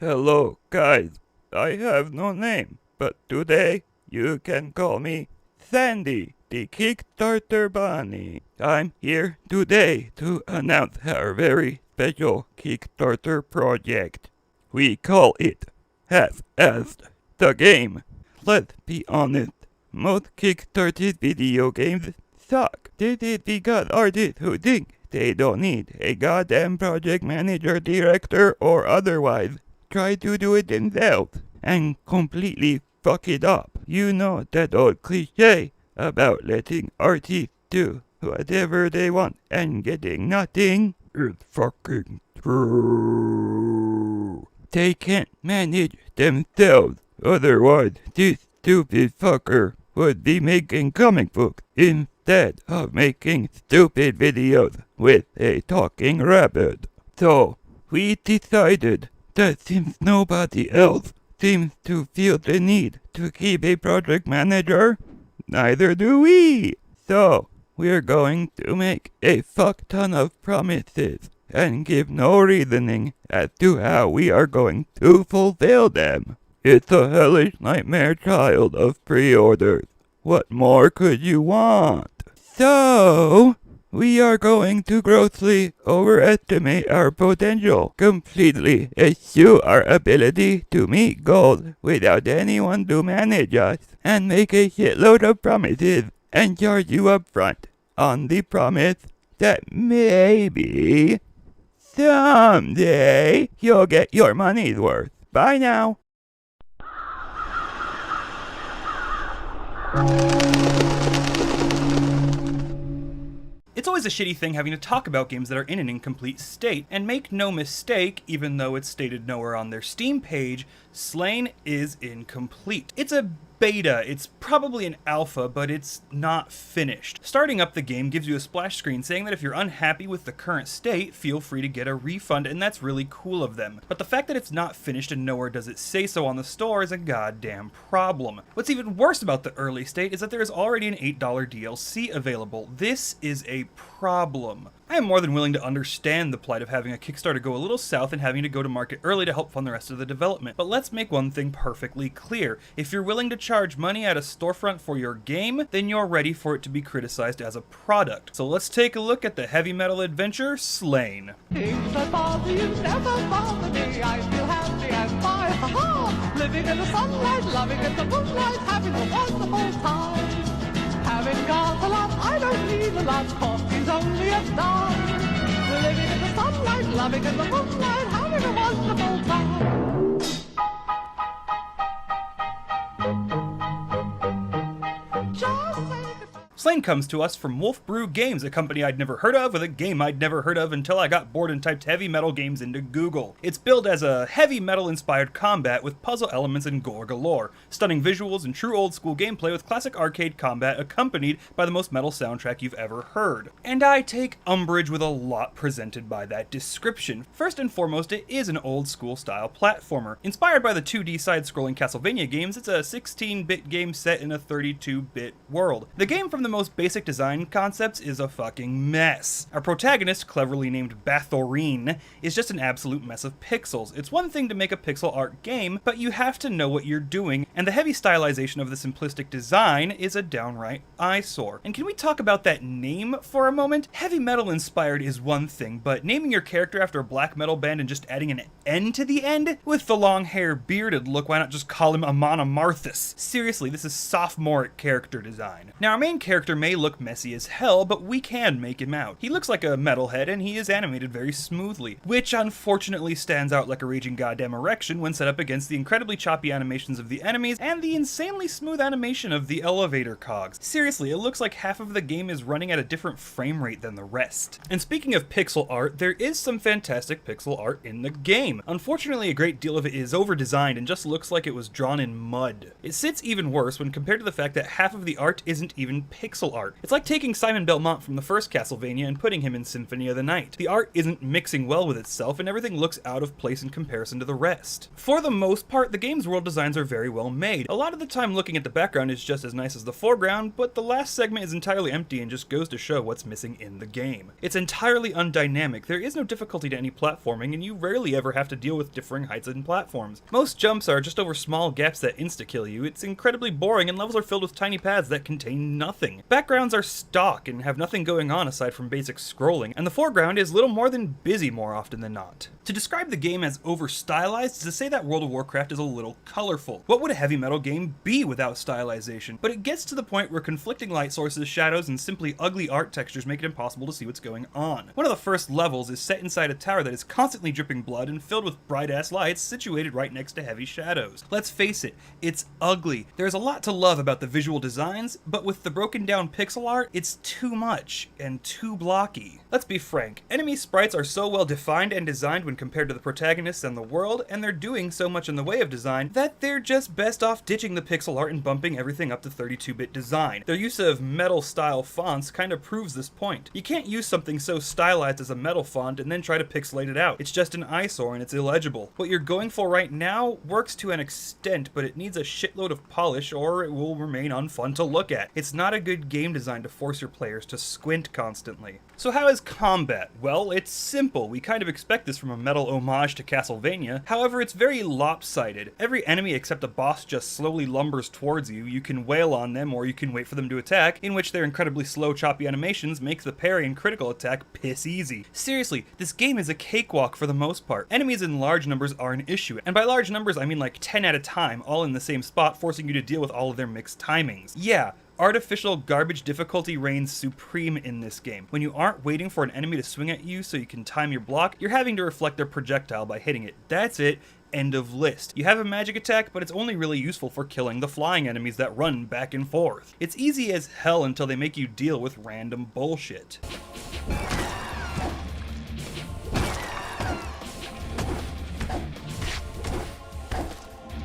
Hello, guys. I have no name, but today you can call me Sandy, the Kickstarter Bunny. I'm here today to announce our very special Kickstarter project. We call it Half-Assed the Game. Let's be honest, most Kickstarter video games suck. This is because artists who think they don't need a goddamn project manager, director, or otherwise try to do it themselves and completely fuck it up. You know that old cliche about letting artists do whatever they want and getting nothing? It's fucking true. They can't manage themselves, otherwise this stupid fucker would be making comic books instead of making stupid videos with a talking rabbit. So, we decided that since nobody else seems to feel the need to keep a project manager, neither do we. So, we're going to make a fuck ton of promises and give no reasoning as to how we are going to fulfill them. It's a hellish nightmare child of pre-orders. What more could you want? So, we are going to grossly overestimate our potential, completely eschew our ability to meet goals without anyone to manage us, and make a shitload of promises and charge you up front on the promise that maybe someday you'll get your money's worth. Bye now. It's always a shitty thing having to talk about games that are in an incomplete state, and make no mistake, even though it's stated nowhere on their Steam page, Slain is incomplete. It's a beta, it's probably an alpha, but it's not finished. Starting up the game gives you a splash screen saying that if you're unhappy with the current state, feel free to get a refund, and that's really cool of them. But the fact that it's not finished and nowhere does it say so on the store is a goddamn problem. What's even worse about the early state is that there is already an $8 DLC available. This is a problem. I am more than willing to understand the plight of having a Kickstarter go a little south and having to go to market early to help fund the rest of the development, but let's make one thing perfectly clear. If you're willing to charge money at a storefront for your game, then you're ready for it to be criticized as a product. So let's take a look at the heavy metal adventure, Slain. Things that bother you never bother me. I feel happy and fine, ha-ha! Living in the sunlight, loving in the moonlight, having a wonderful time. Having got a lot, I don't need a lot, coffee's only a dime. Living in the sunlight, loving in the moonlight, having a wonderful time. Just say goodbye. Slain comes to us from Wolf Brew Games, a company I'd never heard of with a game I'd never heard of until I got bored and typed heavy metal games into Google. It's billed as a heavy metal inspired combat with puzzle elements and gore galore, stunning visuals and true old school gameplay with classic arcade combat accompanied by the most metal soundtrack you've ever heard. And I take umbrage with a lot presented by that description. First and foremost, it is an old school style platformer. Inspired by the 2D side-scrolling Castlevania games, it's a 16-bit game set in a 32-bit world. The game from the most basic design concepts is a fucking mess. Our protagonist, cleverly named Bathorine, is just an absolute mess of pixels. It's one thing to make a pixel art game, but you have to know what you're doing, and the heavy stylization of the simplistic design is a downright eyesore. And can we talk about that name for a moment? Heavy metal inspired is one thing, but naming your character after a black metal band and just adding an N to the end? With the long hair bearded look, why not just call him Amon Amarthus? Seriously, this is sophomoric character design. Now our main character may look messy as hell, but we can make him out. He looks like a metalhead and he is animated very smoothly, which unfortunately stands out like a raging goddamn erection when set up against the incredibly choppy animations of the enemies and the insanely smooth animation of the elevator cogs. Seriously, it looks like half of the game is running at a different frame rate than the rest. And speaking of pixel art, there is some fantastic pixel art in the game. Unfortunately, a great deal of it is over-designed and just looks like it was drawn in mud. It sits even worse when compared to the fact that half of the art isn't even pixel pixel art. It's like taking Simon Belmont from the first Castlevania and putting him in Symphony of the Night. The art isn't mixing well with itself, and everything looks out of place in comparison to the rest. For the most part, the game's world designs are very well made. A lot of the time looking at the background is just as nice as the foreground, but the last segment is entirely empty and just goes to show what's missing in the game. It's entirely undynamic, there is no difficulty to any platforming, and you rarely ever have to deal with differing heights and platforms. Most jumps are just over small gaps that insta-kill you, it's incredibly boring, and levels are filled with tiny paths that contain nothing. Backgrounds are stock and have nothing going on aside from basic scrolling, and the foreground is little more than busy more often than not. To describe the game as over-stylized is to say that World of Warcraft is a little colorful. What would a heavy metal game be without stylization? But it gets to the point where conflicting light sources, shadows, and simply ugly art textures make it impossible to see what's going on. One of the first levels is set inside a tower that is constantly dripping blood and filled with bright-ass lights situated right next to heavy shadows. Let's face it, it's ugly. There's a lot to love about the visual designs, but with the broken down pixel art, it's too much and too blocky. Let's be frank, enemy sprites are so well defined and designed when compared to the protagonists and the world, and they're doing so much in the way of design, that they're just best off ditching the pixel art and bumping everything up to 32-bit design. Their use of metal-style fonts kind of proves this point. You can't use something so stylized as a metal font and then try to pixelate it out. It's just an eyesore and it's illegible. What you're going for right now works to an extent, but it needs a shitload of polish or it will remain unfun to look at. It's not a good game design to force your players to squint constantly. So how is combat? Well, it's simple. We kind of expect this from a metal homage to Castlevania. However, it's very lopsided. Every enemy except a boss just slowly lumbers towards you. You can wail on them or you can wait for them to attack, in which their incredibly slow, choppy animations make the parry and critical attack piss easy. Seriously, this game is a cakewalk for the most part. Enemies in large numbers are an issue, and by large numbers I mean like 10 at a time, all in the same spot, forcing you to deal with all of their mixed timings. Yeah, artificial garbage difficulty reigns supreme in this game. When you aren't waiting for an enemy to swing at you so you can time your block, you're having to reflect their projectile by hitting it. That's it. End of list. You have a magic attack, but it's only really useful for killing the flying enemies that run back and forth. It's easy as hell until they make you deal with random bullshit.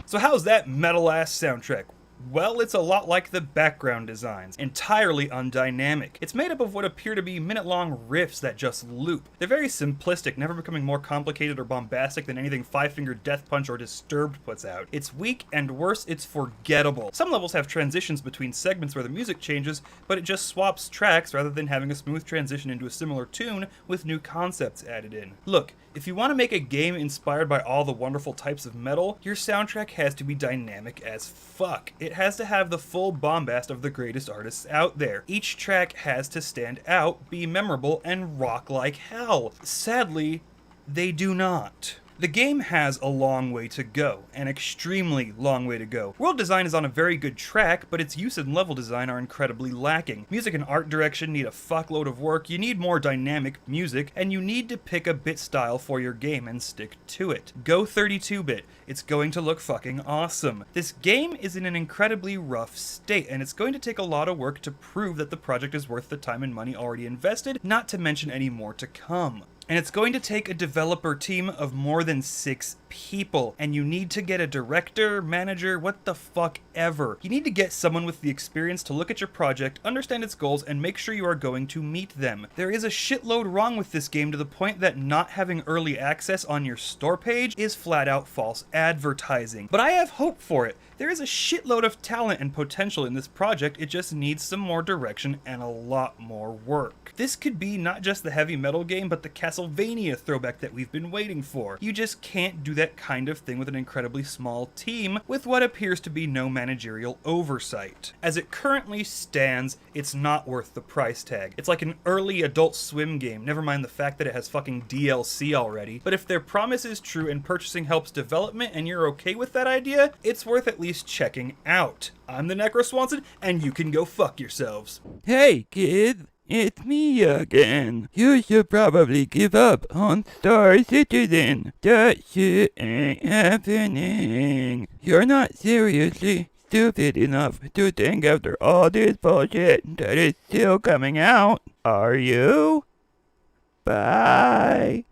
So how's that metal-ass soundtrack? Well, it's a lot like the background designs, entirely undynamic. It's made up of what appear to be minute-long riffs that just loop. They're very simplistic, never becoming more complicated or bombastic than anything Five Finger Death Punch or Disturbed puts out. It's weak, and worse, it's forgettable. Some levels have transitions between segments where the music changes, but it just swaps tracks rather than having a smooth transition into a similar tune with new concepts added in. Look, if you want to make a game inspired by all the wonderful types of metal, your soundtrack has to be dynamic as fuck. It has to have the full bombast of the greatest artists out there. Each track has to stand out, be memorable, and rock like hell. Sadly, they do not. The game has a long way to go, an extremely long way to go. World design is on a very good track, but its use and level design are incredibly lacking. Music and art direction need a fuckload of work, you need more dynamic music, and you need to pick a bit style for your game and stick to it. Go 32-bit, it's going to look fucking awesome. This game is in an incredibly rough state, and it's going to take a lot of work to prove that the project is worth the time and money already invested, not to mention any more to come. And it's going to take a developer team of more than 6 people, and you need to get a director, manager, what the fuck ever. You need to get someone with the experience to look at your project, understand its goals, and make sure you are going to meet them. There is a shitload wrong with this game to the point that not having early access on your store page is flat out false advertising. But I have hope for it. There is a shitload of talent and potential in this project, it just needs some more direction and a lot more work. This could be not just the heavy metal game, but the Castlevania throwback that we've been waiting for. You just can't do that kind of thing with an incredibly small team with what appears to be no managerial oversight. As it currently stands, it's not worth the price tag. It's like an early Adult Swim game, never mind the fact that it has fucking DLC already, but if their promise is true and purchasing helps development and you're okay with that idea, it's worth at least checking out. I'm the Necroswanson, and you can go fuck yourselves. Hey, kid. It's me again. You should probably give up on Star Citizen. That shit ain't happening. You're not seriously stupid enough to think after all this bullshit that is still coming out, are you? Bye.